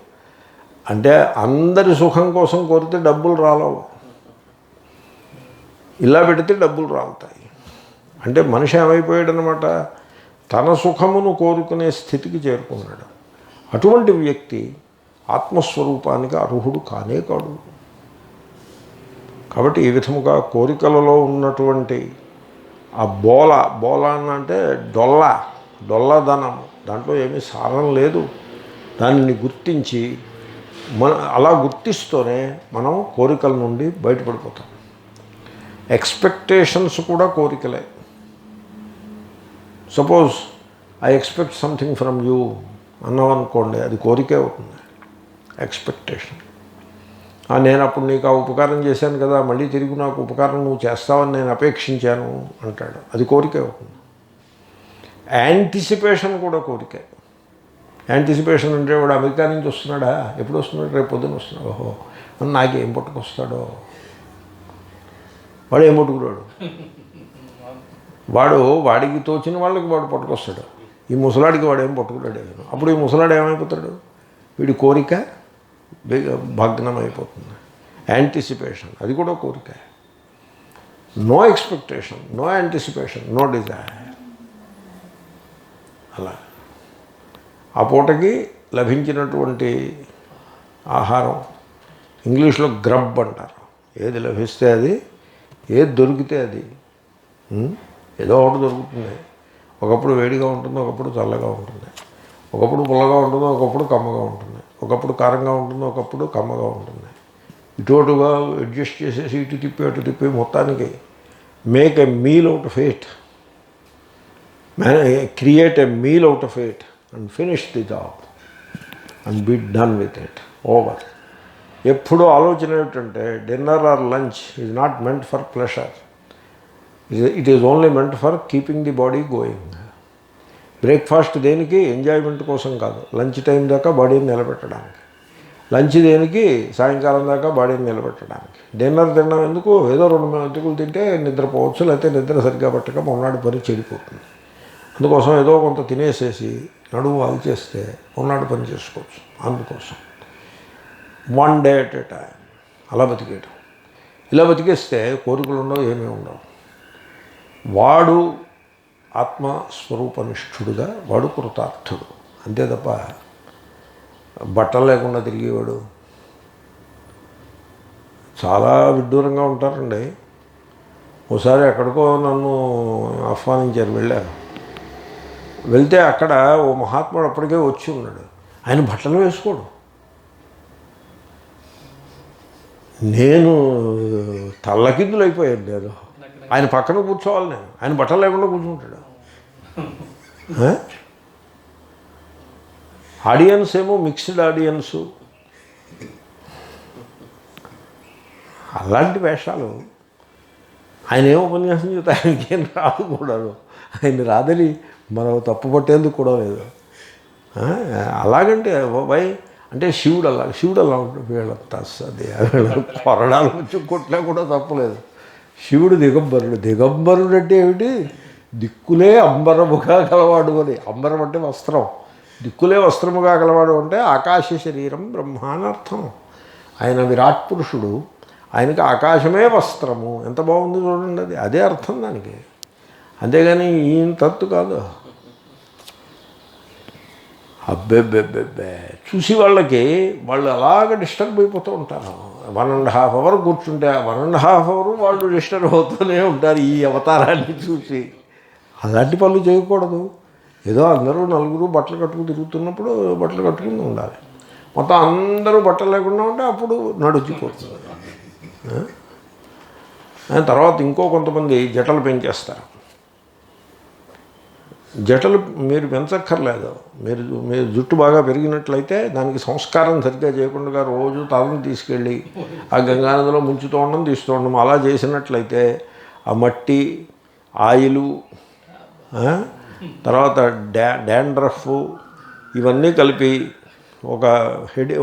అంటే అందరి సుఖం కోసం కోరితే డబ్బులు రాలవు, ఇలా పెడితే డబ్బులు రాలుతాయి. అంటే మనిషి ఏమైపోయాడనమాట, తన సుఖమును కోరుకునే స్థితికి చేరుకున్నాడు. అటువంటి వ్యక్తి ఆత్మస్వరూపానికి అర్హుడు కానే కాడు. కాబట్టి ఈ విధముగా కోరికలలో ఉన్నటువంటి ఆ బోల అంటే డొల్లదనం, దాంట్లో ఏమీ సారం లేదు. దానిని గుర్తించి అలా గుర్తిస్తూనే మనం కోరికల నుండి బయటపడిపోతాం. ఎక్స్పెక్టేషన్స్ కూడా కోరికలే. Suppose I expect something from you అన్నామనుకోండి, అది కోరికే అవుతుంది. ఎక్స్పెక్టేషన్. నేను అప్పుడు నీకు ఆ ఉపకారం చేశాను కదా, మళ్ళీ తిరిగి నాకు ఉపకారం నువ్వు చేస్తావని నేను అపేక్షించాను అంటాడు, అది కోరికే అవుతుంది. యాంటిసిపేషన్ కూడా కోరికే. యాంటిసిపేషన్ అంటే వాడు అమెరికా నుంచి వస్తున్నాడా, ఎప్పుడు వస్తున్నాడు, రేపు పొద్దున వస్తున్నాడు, ఓహో మరి నాకేం పట్టుకొస్తాడో. వాడు ఏం పట్టుకురాడు, వాడికి తోచిన వాళ్ళకి వాడు పట్టుకొస్తాడు. ఈ ముసలాడికి వాడు ఏం పట్టుకురాడు. అప్పుడు ఈ ముసలాడు ఏమైపోతాడు, వీడి కోరిక భగ్నమైపోతుంది. యాంటిసిపేషన్, అది కూడా కోరిక. No expectation, no anticipation, no desire. అలా ఆ పూటకి లభించినటువంటి ఆహారం, ఇంగ్లీష్లో గ్రబ్ అంటారు, ఏది లభిస్తే అది, ఏది దొరికితే అది, ఏదో ఒకటి దొరుకుతుంది. ఒకప్పుడు వేడిగా ఉంటుంది, ఒకప్పుడు చల్లగా ఉంటుంది, ఒకప్పుడు పుల్లగా ఉంటుంది, ఒకప్పుడు కమ్మగా ఉంటుంది, ఒకప్పుడు కారంగా ఉంటుంది, ఒకప్పుడు కమ్మగా ఉంటుంది. ఇటువటుగా అడ్జస్ట్ చేసేసి ఇటు తిప్పి మొత్తానికి make a meal out of it, create a meal out of it and finish the job and be done with it, over. ఎప్పుడూ ఆలోచన ఏమిటంటే dinner or lunch is not meant for pleasure, it is only meant for keeping the body going. Breakfast దేనికి? Enjoyment కోసం కాదు, lunch time దాకా బాడీని నిలబెట్టడానికి. Lunch దేనికి? సాయంకాలం దాకా బాడీని నిలబెట్టడానికి. డిన్నర్ తినడం ఎందుకు? ఏదో 2 మెతుకులు తింటే నిద్రపోవచ్చు, లేకపోతే నిద్ర సరిగ్గా పట్టక మొన్నటి పని చెడిపోతుంది. అందుకోసం ఏదో కొంత తినేసేసి నడుము వాల్ చేస్తే మొన్నటి పని చేసుకోవచ్చు. అందుకోసం 1 day at a time అలా బతికేయడం. ఇలా బతికేస్తే కోరికలు ఉండవు, ఏమీ ఉండవు. వాడు ఆత్మస్వరూపనిష్ఠుడుగా వాడు కృతార్థుడు. అంతే తప్ప బట్టలు లేకుండా తిరిగేవాడు చాలా విడ్డూరంగా ఉంటారండి. ఒకసారి ఎక్కడికో నన్ను ఆహ్వానించారు, వెళ్ళాను. వెళ్తే అక్కడ ఓ మహాత్ముడు అప్పటికే వచ్చి ఉన్నాడు. ఆయన బట్టలు వేసుకోడు. నేను తల్లకిందులు అయిపోయాను. నేను ఆయన పక్కన కూర్చోవాలి, నేను ఆయన బట్టలు లేకుండా కూర్చుంటాడు. ఆడియన్స్ ఏమో మిక్స్డ్ ఆడియన్సు. అలాంటి వేషాలు. ఆయన ఏమో ఉపన్యాసం చేస్తే ఆయనకి ఏం రాదు కూడాను. ఆయన రాదని మనం తప్పు పట్టేందుకు కూడా లేదు. అలాగంటే వై అంటే శివుడు అలా ఉంటుంది. వీళ్ళంతా అది కొరడాలు వచ్చి కొట్టినా కూడా తప్పలేదు. శివుడు దిగంబరుడు అంటే ఏమిటి? దిక్కులే అంబరముగా గలవాడు అని. అంబరం అంటే వస్త్రం, దిక్కులే వస్త్రముగా గలవాడు అంటే ఆకాశ శరీరం బ్రహ్మానర్థం. ఆయన విరాట్ పురుషుడు, ఆయనకి ఆకాశమే వస్త్రము. ఎంత బాగుంది చూడండి, అది అదే అర్థం దానికి. అంతేగాని ఈయన తత్తు కాదు. అబ్బెబ్బెబ్బెబ్బే చూసి వాళ్ళు అలాగ డిస్టర్బ్ అయిపోతూ ఉంటారు. 1.5 hours కూర్చుంటే 1.5 hours వాళ్ళు డిస్టర్బ్ అవుతూనే ఉంటారు ఈ అవతారాన్ని చూసి. అలాంటి పనులు చేయకూడదు. ఏదో అందరూ నలుగురు బట్టలు కట్టుకుని తిరుగుతున్నప్పుడు బట్టలు కట్టుకుని ఉండాలి. మొత్తం అందరూ బట్టలు లేకుండా ఉంటే అప్పుడు నడిచిపోతుంది. తర్వాత ఇంకో కొంతమంది జటలు పెంచేస్తారు. జటలు మీరు పెంచక్కర్లేదు. మీరు జుట్టు బాగా పెరిగినట్లయితే దానికి సంస్కారం సరిగ్గా చేయకుండా రోజు తలను తీసుకెళ్ళి ఆ గంగానదిలో ముంచుతూ ఉండడం తీస్తూ ఉండడం అలా చేసినట్లయితే ఆ మట్టి, ఆయిలు, తర్వాత డాండ్రఫ్ ఇవన్నీ కలిపి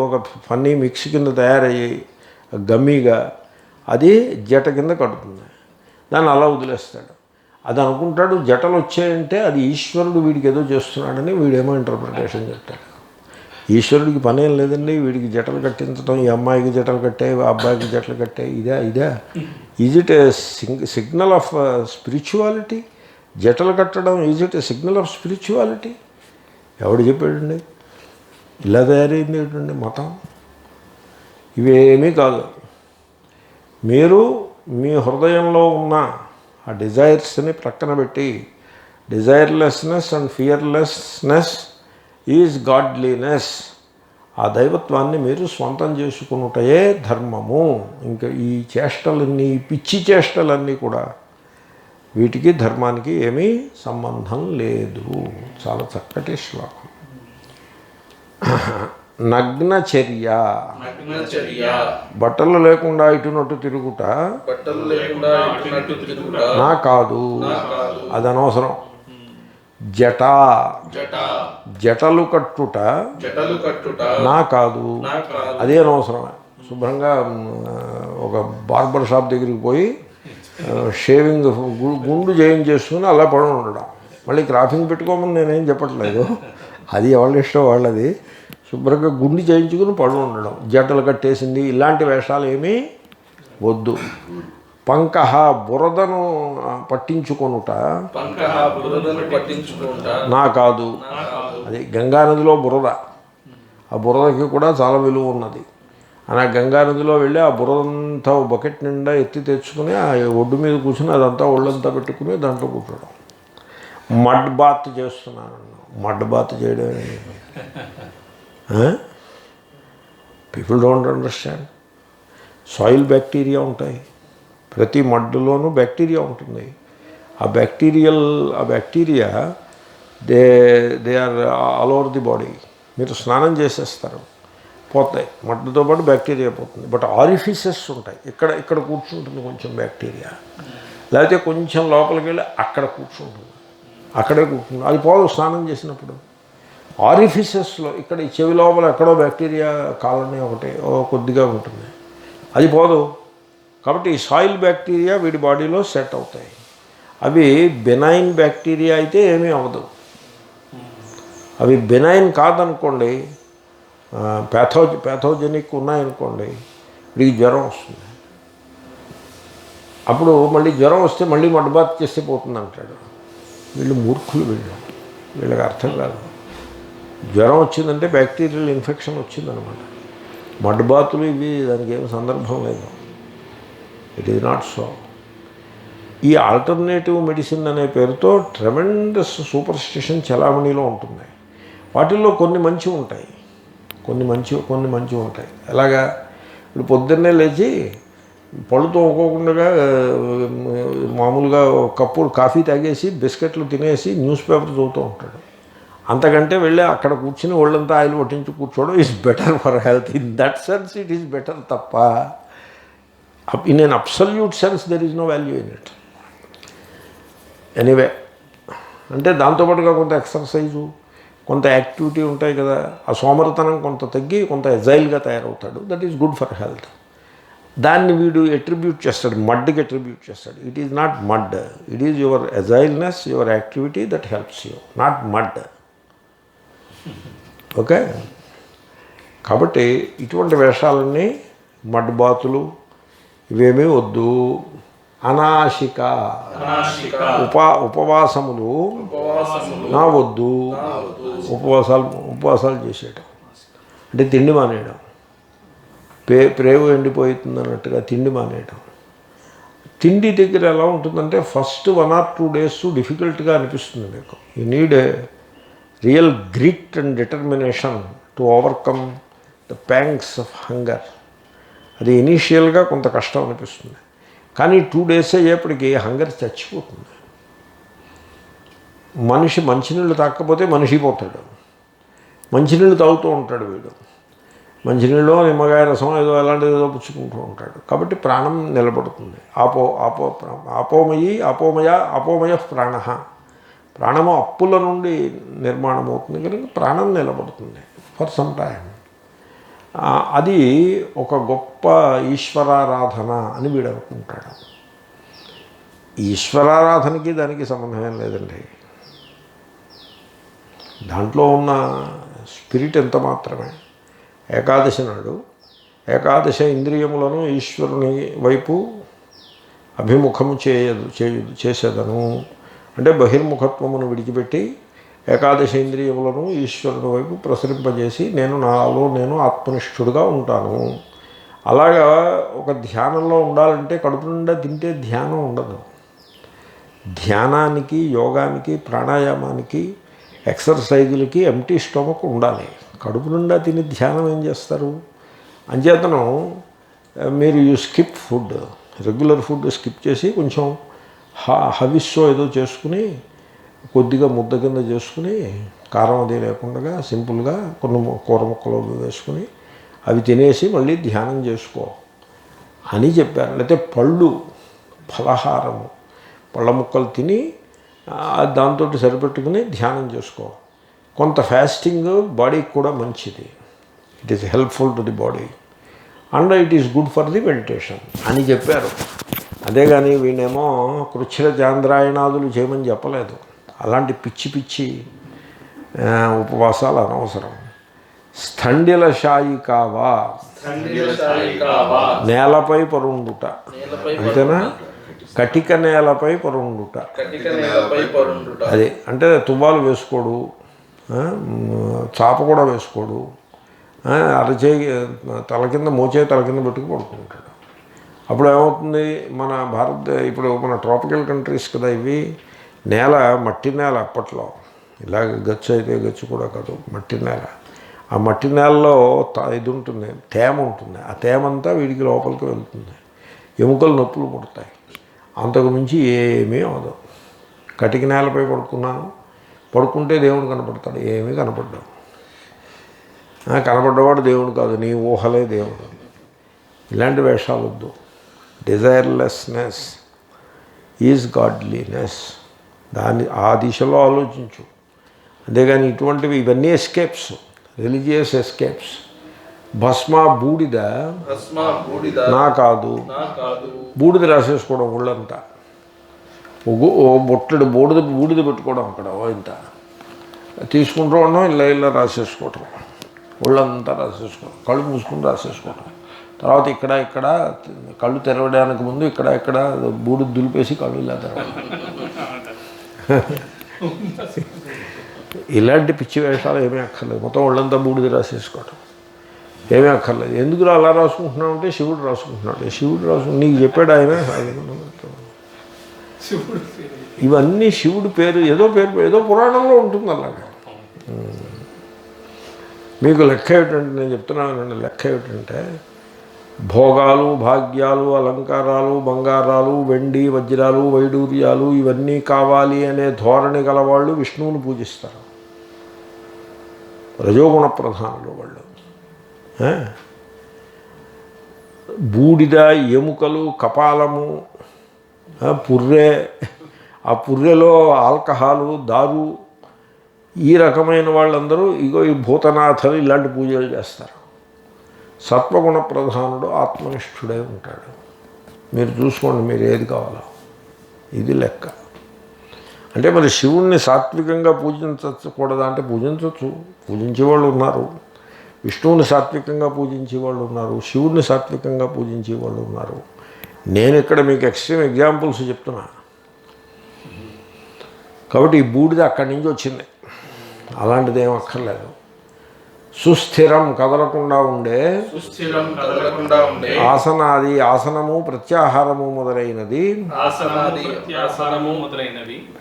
ఒక ఫన్నీ మిక్స్ కింద తయారయ్యి గమ్మీగా అది జట కింద కడుతుంది. దాన్ని అలా వదిలేస్తాడు. అది అనుకుంటాడు జటలు వచ్చాయంటే అది ఈశ్వరుడు వీడికి ఏదో చేస్తున్నాడని వీడేమో ఇంటర్ప్రిటేషన్ చెప్తాడు. ఈశ్వరుడికి పనేం లేదండి, వీడికి జటలు కట్టించడం, ఈ అమ్మాయికి జటలు కట్టే, ఆ అబ్బాయికి జటలు కట్టే, ఇదే is it a signal of spirituality? జటలు కట్టడం is it a signal of spirituality? ఎవడు చెప్పాడండి? ఇలా తయారైంది ఏంటండి మతం? ఇవేమీ కాదు. మీరు మీ హృదయంలో ఉన్న ఆ డిజైర్స్ని ప్రక్కన పెట్టి desirelessness and fearlessness is godliness, ఆ దైవత్వాన్ని మీరు స్వంతం చేసుకున్నటయే ధర్మము. ఇంకా ఈ చేష్టలన్నీ, పిచ్చి చేష్టలన్నీ కూడా వీటికి ధర్మానికి ఏమీ సంబంధం లేదు. చాలా చక్కటి శ్లోకం. నగ్నచర్య, బట్టలు లేకుండా ఇటునట్టు తిరుగుట నా కాదు, అది అనవసరం. జటలు కట్టుట నా కాదు, అదే అనవసరమే. శుభ్రంగా ఒక బార్బర్ షాప్ దగ్గరికి పోయి షేవింగ్ గుండు చేసుకుని అలా పడి ఉండడం. మళ్ళీ క్రాఫింగ్ పెట్టుకోమని నేనేం చెప్పట్లేదు, అది ఎవరి ఇష్టం వాళ్ళది. శుభ్రంగా గుండు చేయించుకుని పడు ఉండడం, జటలు కట్టేసింది, ఇలాంటి వేషాలు ఏమీ వద్దు. పంకహ, బురదను పట్టించుకొనుట నా కాదు. అది గంగానదిలో బురద, ఆ బురదకి కూడా చాలా విలువ ఉన్నది. ఆ గంగానదిలో వెళ్ళి ఆ బురదంతా బకెట్ నిండా ఎత్తి తెచ్చుకుని ఆ ఒడ్డు మీద కూర్చుని అదంతా ఒళ్ళంతా పెట్టుకుని దాంట్లో కూర్చోవడం. మడ్ బాత్ చేస్తున్నాను. మడ్ బాత్ చేయడం people don't understand. Soil bacteria ఉంటాయి, ప్రతి మడ్డులోనూ బ్యాక్టీరియా ఉంటుంది. ఆ bacteria they are all over the body. మీరు స్నానం చేసేస్తారు, పోతాయి, మడ్డుతో పాటు బ్యాక్టీరియా పోతుంది. బట్ ఆరిఫిసెస్ ఉంటాయి, ఇక్కడ కూర్చుంటుంది కొంచెం బ్యాక్టీరియా, లేకపోతే కొంచెం లోపలికి వెళ్ళి అక్కడ కూర్చుంటుంది. అక్కడే కూర్చుంటుంది. అది పోదు స్నానం చేసినప్పుడు. ఆరిఫిసెస్లో ఇక్కడ ఈ చెవి లోపల ఎక్కడో బ్యాక్టీరియా కాలనీ ఒకటి కొద్దిగా ఉంటుంది, అది పోదు. కాబట్టి ఈ సాయిల్ బ్యాక్టీరియా వీడి బాడీలో సెట్ అవుతాయి. అవి బెనైన్ బ్యాక్టీరియా అయితే ఏమీ అవ్వదు. అవి బెనైన్ కాదనుకోండి, ప్యాథోజెనిక్ ఉన్నాయనుకోండి, వీడికి జ్వరం వస్తుంది. అప్పుడు మళ్ళీ జ్వరం వస్తే మళ్ళీ మడ్బాత్ చేస్తే పోతుంది అంటాడు. వీళ్ళు మూర్ఖులు, వీళ్ళకి అర్థం కాదు. జ్వరం వచ్చిందంటే బ్యాక్టీరియల్ ఇన్ఫెక్షన్ వచ్చిందనమాట. మడ్బాతులు ఇవి దానికి ఏమి సందర్భం లేదు. It is not so. ఈ ఆల్టర్నేటివ్ మెడిసిన్ అనే పేరుతో ట్రెమెండస్ సూపర్ స్టిషన్ చలామణిలో ఉంటుంది. వాటిల్లో కొన్ని మంచి ఉంటాయి, కొన్ని మంచి ఉంటాయి. ఎలాగా, ఇప్పుడు పొద్దున్నే లేచి పళ్ళు తోముకోకుండా మామూలుగా కప్పు కాఫీ తాగేసి బిస్కెట్లు తినేసి న్యూస్ పేపర్ చదువుతూ ఉంటాడు. అంతకంటే వెళ్ళి అక్కడ కూర్చుని ఒళ్ళంతా ఆయిల్ పట్టించి కూర్చోవడం is better for health. In that sense it is better తప్ప in an absolute sense there is no value in it. Anyway, అంటే దాంతోపాటుగా కొంత ఎక్సర్సైజు, కొంత యాక్టివిటీ ఉంటాయి కదా, ఆ సోమరితనం కొంత తగ్గి కొంత ఎజైల్గా తయారవుతాడు. That is good for health. దాన్ని వీడు అట్రిబ్యూట్ చేస్తాడు, మడ్కి అట్రిబ్యూట్ చేస్తాడు. It is not mud, it is your agileness, your activity that helps you, not mud. Okay. కాబట్టి ఇటువంటి వేషాలన్నీ మడ్ బాతులు ఇవేమీ వద్దు. అనాశిక ఉపవాసములు నా వద్దు. ఉపవాసాలు చేసేయటం అంటే తిండి మానేయడం, ప్రేగు ఎండిపోతుంది అన్నట్టుగా తిండి మానేయడం. తిండి దగ్గర ఎలా ఉంటుందంటే ఫస్ట్ 1 or 2 days డిఫికల్ట్గా అనిపిస్తుంది మీకు. You need a real grit and determination to overcome the pangs of hunger. అది ఇనీషియల్గా కొంత కష్టం అనిపిస్తుంది, కానీ 2 days అయ్యేప్పటికీ హంగర్ చచ్చిపోతుంది. మనిషి మంచినీళ్ళు తాకపోతే మనిషి పోతాడు. మంచినీళ్ళు తాగుతూ ఉంటాడు వీడు, మంచినీళ్ళు నిమ్మకాయ రసం ఏదో అలాంటిది ఏదో పుచ్చుకుంటూ ఉంటాడు. కాబట్టి ప్రాణం నిలబడుతుంది. అపోమయ ప్రాణ. ప్రాణము అప్పుల నుండి నిర్మాణం అవుతుంది కనుక ప్రాణం నిలబడుతుంది ఫర్ సమ్ టైం. అది ఒక గొప్ప ఈశ్వరారాధన అని వీడు అనుకుంటాడు. ఈశ్వరారాధనకి దానికి సంబంధం లేదండి. దాంట్లో ఉన్న స్పిరిట్ ఎంత మాత్రమే. ఏకాదశి నాడు ఏకాదశ ఇంద్రియములను ఈశ్వరుని వైపు అభిముఖము చేసేదను అంటే బహిర్ముఖత్వమును విడిచిపెట్టి ఏకాదశ ఇంద్రియములను ఈశ్వరుని వైపు ప్రసరింపజేసి నేను ఆత్మనిష్ఠుడుగా ఉంటాను. అలాగా ఒక ధ్యానంలో ఉండాలంటే కడుపు నిండా తింటే ధ్యానం ఉండదు. ధ్యానానికి, యోగానికి, ప్రాణాయామానికి, ఎక్సర్సైజులకి ఎంటీ స్టమక్ ఉండాలి. కడుపు నిండా తిని ధ్యానం ఏం చేస్తారు? అంచేతను మీరు skip food, regular food skip చేసి కొంచెం హవిస్సో ఏదో చేసుకుని కొద్దిగా ముద్ద కింద చేసుకుని కారం అది లేకుండా సింపుల్గా కొన్ని కూర ముక్కలు వేసుకుని అవి తినేసి మళ్ళీ ధ్యానం చేసుకో అని చెప్పారు. లేకపోతే ఫలహారము పళ్ళ ముక్కలు తిని దాంతో సరిపెట్టుకుని ధ్యానం చేసుకో. కొంత ఫాస్టింగ్ బాడీకి కూడా మంచిది. It is helpful to the body and it is good for the meditation అని చెప్పారు. అదే కానీ వీణేమో కృచ్ఛ్ర చాంద్రాయణాదులు చేయమని చెప్పలేదు. అలాంటి పిచ్చి ఉపవాసాలు అనవసరం. స్థండిల శాయికావా, నేలపై పరుండుట, అంతేనా? కటిక నేలపై పరుండుట, అది అంటే తువ్వాలు వేసుకోడు, చాప కూడా వేసుకోడు, అరచేయి తల కింద మోచేయి తల కింద పెట్టుకు పడుకుంటాడు. అప్పుడు ఏమవుతుంది? ఇప్పుడు మన ట్రాపికల్ కంట్రీస్ కదా ఇవి, నేల మట్టి నేల. అప్పట్లో ఇలాగ గచ్చు అయితే గచ్చు కూడా కాదు, మట్టి నేల. ఆ మట్టి నేలలో ఇది ఉంటుంది, తేమ ఉంటుంది. ఆ తేమంతా వీడికి లోపలికి వెళ్తుంది, ఎముకలు నొప్పులు పుడతాయి. అంతకు మించి ఏమీ అవదు. కటిక నేలపై పడుకుంటే దేవుడు కనపడతాడు, ఏమీ కనపడ్డావు. కనపడ్డవాడు దేవుడు కాదు, నీ ఊహలే దేవుడు. ఇలాంటి వేషాలు వద్దు. Desirelessness is godliness. దాన్ని ఆ దిశలో ఆలోచించు. అంతేగాని ఇటువంటివి ఇవన్నీ ఎస్కేప్స్, రిలీజియస్ ఎస్కేప్స్. భస్మ బూడిద నా కాదు, బూడిద రాసేసుకోవడం ఒళ్ళంతా, ఓ బొట్టడు బూడిద పెట్టుకోవడం అక్కడ ఇంత తీసుకుంటూ ఉండడం, ఇలా ఇలా రాసేసుకోవటం, ఒళ్ళంతా రాసేసుకోవడం, కళ్ళు మూసుకుని రాసేసుకోవటం. తర్వాత ఇక్కడ కళ్ళు తెరవడానికి ముందు ఇక్కడ బూడిద దులిపేసి కళ్ళు ఇలా తెరవడం. ఇలాంటి పిచ్చి వేషాలు ఏమీ అక్కర్లేదు. మొత్తం ఒళ్ళంతా బూడిద రాసేసుకోవటం ఏమీ అక్కర్లేదు. ఎందుకు అలా రాసుకుంటున్నావు అంటే శివుడు రాసుకుంటున్నాడు. శివుడు నీకు చెప్పాడు ఆయన. ఇవన్నీ శివుడి పేరు, ఏదో పురాణంలో ఉంటుంది అలాగా. మీకు లెక్క ఏమిటంటే, నేను చెప్తున్నాను లెక్క ఏమిటంటే, భోగాలు, భాగ్యాలు, అలంకారాలు, బంగారాలు, వెండి, వజ్రాలు, వైడూర్యాలు ఇవన్నీ కావాలి అనే ధోరణి గలవాళ్ళు విష్ణువుని పూజిస్తారు. రజోగుణ ప్రధానులు వాళ్ళు. బూడిద, ఎముకలు, కపాలము, పుర్రె, ఆ పుర్రెలో ఆల్కహాలు, దారు, ఈ రకమైన వాళ్ళందరూ ఇగో ఈ భూతనాథలు ఇలాంటి పూజలు చేస్తారు. సత్వగుణ ప్రధానుడు ఆత్మనిష్ఠుడై ఉంటాడు. మీరు చూసుకోండి, మీరు ఏది కావాలో. ఇది లెక్క. అంటే మరి శివుణ్ణి సాత్వికంగా పూజించకూడదా అంటే పూజించవచ్చు, పూజించేవాళ్ళు ఉన్నారు. విష్ణువుని సాత్వికంగా పూజించేవాళ్ళు ఉన్నారు, శివుణ్ణి సాత్వికంగా పూజించేవాళ్ళు ఉన్నారు. నేను ఇక్కడ మీకు ఎక్స్ట్రీమ్ ఎగ్జాంపుల్స్ చెప్తున్నా. కాబట్టి ఈ బూడిద అక్కడి నుంచి వచ్చింది, అలాంటిది ఏం అక్కర్లేదు. సుస్థిరం, కదలకుండా ఉండే ఆసనాది, ఆసనము ప్రత్యాహారము మొదలైనది,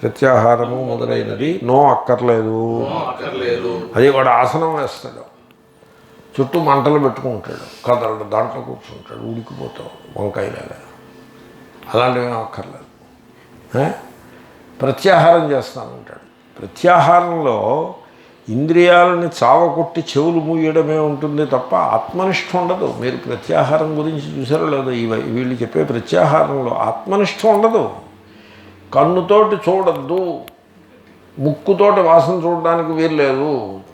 ప్రత్యాహారము మొదలైనది నో అక్కర్లేదు. అది వాడు ఆసనం వేస్తాడు, చుట్టూ మంటలు పెట్టుకుంటాడు, కదలడు, దాంట్లో కూర్చుంటాడు, ఉడికిపోతావు వంకాయలాగా. అలాంటివి ఏం అక్కర్లేదు. ప్రత్యాహారం చేస్తానంటాడు. ప్రత్యాహారంలో ఇంద్రియాలని చావకొట్టి చెవులు మూయడమే ఉంటుంది తప్ప ఆత్మనిష్ట ఉండదు. మీరు ప్రత్యాహారం గురించి చూసారో లేదో, వీళ్ళు చెప్పే ప్రత్యాహారంలో ఆత్మనిష్ట ఉండదు. కన్నుతోటి చూడద్దు, ముక్కుతోటి వాసన చూడడానికి వీల్లేదు,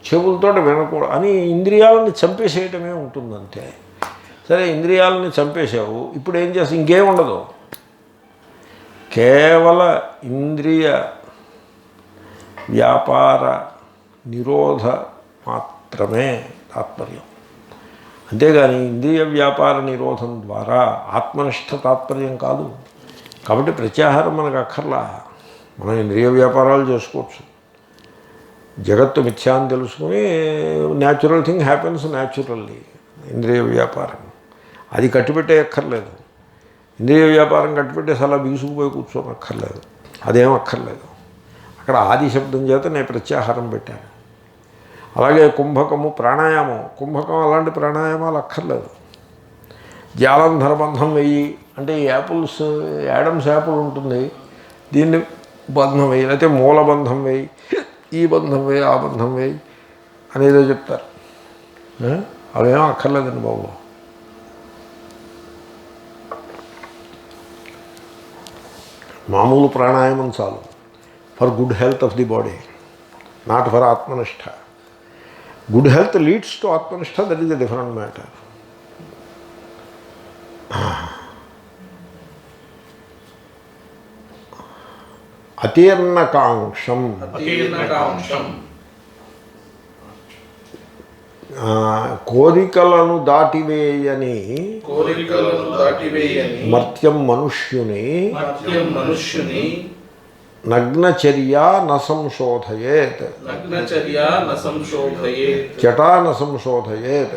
చెవులతోటి వినకూడదు అని ఇంద్రియాలని చంపేసేయటమే ఉంటుందంతే. సరే, ఇంద్రియాలని చంపేసావు, ఇప్పుడు ఏం చేస్తావు? ఇంకేం ఉండదు. కేవల ఇంద్రియ వ్యాపార నిరోధ మాత్రమే తాత్పర్యం. అంతేగాని ఇంద్రియ వ్యాపార నిరోధం ద్వారా ఆత్మనిష్ట తాత్పర్యం కాదు. కాబట్టి ప్రత్యాహారం మనకు అక్కర్లా. మనం ఇంద్రియ వ్యాపారాలు చేసుకోవచ్చు. జగత్తు మిథ్యా అని తెలుసుకుని న్యాచురల్ థింగ్ హ్యాపెన్స్ న్యాచురల్లీ. ఇంద్రియ వ్యాపారం అది కట్టిపెట్టే అక్కర్లేదు. ఇంద్రియ వ్యాపారం కట్టిపెట్టేసి అలా బిగుసుకుపోయి కూర్చోని అక్కర్లేదు. అదేం అక్కర్లేదు. అక్కడ ఆది శబ్దం చేత నేను ప్రత్యాహారం పెట్టాను. అలాగే కుంభకము, ప్రాణాయామం, కుంభకం అలాంటి ప్రాణాయామాలు అక్కర్లేదు. జాలంధర బంధం వెయ్యి అంటే ఈ యాపిల్స్, యాడమ్స్ యాపిల్ ఉంటుంది, దీన్ని బంధం వేయి, లేకపోతే మూల బంధం వేయి, ఈ బంధం వేయి, ఆ బంధం వేయి అనేదో చెప్తారు. అవేమో అక్కర్లేదండి బాబు. మామూలు ప్రాణాయామం చాలు for good health of the body, not for atmanishta. Good health leads to atmanishta, that is a different matter. అతీర్ణకాంక్షం, కోరికలను దాటివేయని మర్త్యం మనుష్యుని నగ్నచర్య న సంశోధయేత్, జటా న సంశోధయేత్,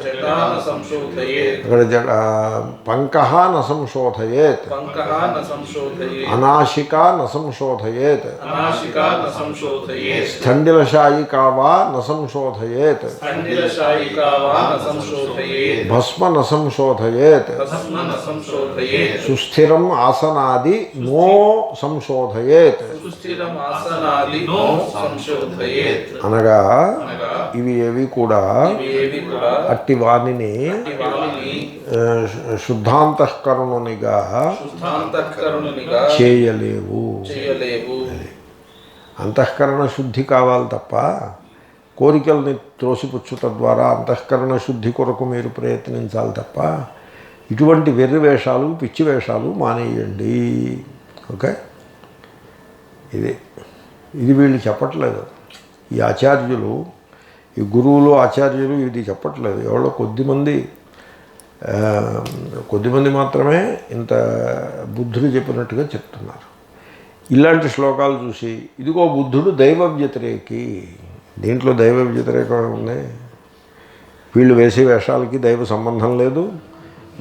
అక్కడ పంకః న సంశోధయేత్, అనాశికా న సంశోధయేత్, స్థండిలశాయికా వా న సంశోధయేత్, భస్మ న సంశోధయేత్, సుస్థిరం ఆసనాది నో సంశోధయేత్. అనగా ఇవి ఏవి కూడా అట్టి వాణిని శుద్ధాంతఃకరణునిగా చేయలేవు. అంతఃకరణ శుద్ధి కావాలి తప్ప కోరికల్ని త్రోసిపుచ్చుట ద్వారా అంతఃకరణ శుద్ధి కొరకు మీరు ప్రయత్నించాలి తప్ప ఇటువంటి వెర్రి వేషాలు పిచ్చి వేషాలు మానేయండి. ఓకే, ఇది వీళ్ళు చెప్పట్లేదు. ఈ ఆచార్యులు, ఈ గురువులు ఆచార్యులు ఇది చెప్పట్లేదు. ఎవరో కొద్దిమంది మాత్రమే ఇంత బుద్ధుడు చెప్పినట్టుగా చెప్తున్నారు. ఇలాంటి శ్లోకాలు చూసి ఇదిగో బుద్ధుడు దైవ వ్యతిరేకి, దీంట్లో దైవ వ్యతిరేకం ఉంది. వీళ్ళు వేసే వేషాలకి దైవ సంబంధం లేదు,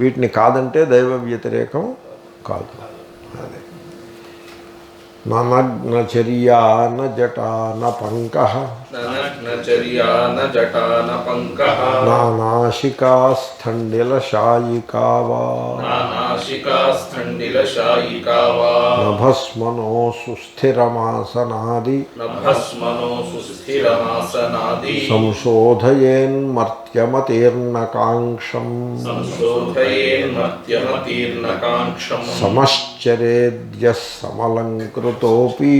వీటిని కాదంటే దైవ వ్యతిరేకం కాదు. అదే నగ్నచర్యా న జటా న పంకః నానాశికా స్థండిలశాయికా వా న భస్మనో సుస్థిరమాసనాది సంశోధయేన్మర్త్యమతీర్ణకాంక్షం సమశ్చరేద్యః సమలంకృతోపి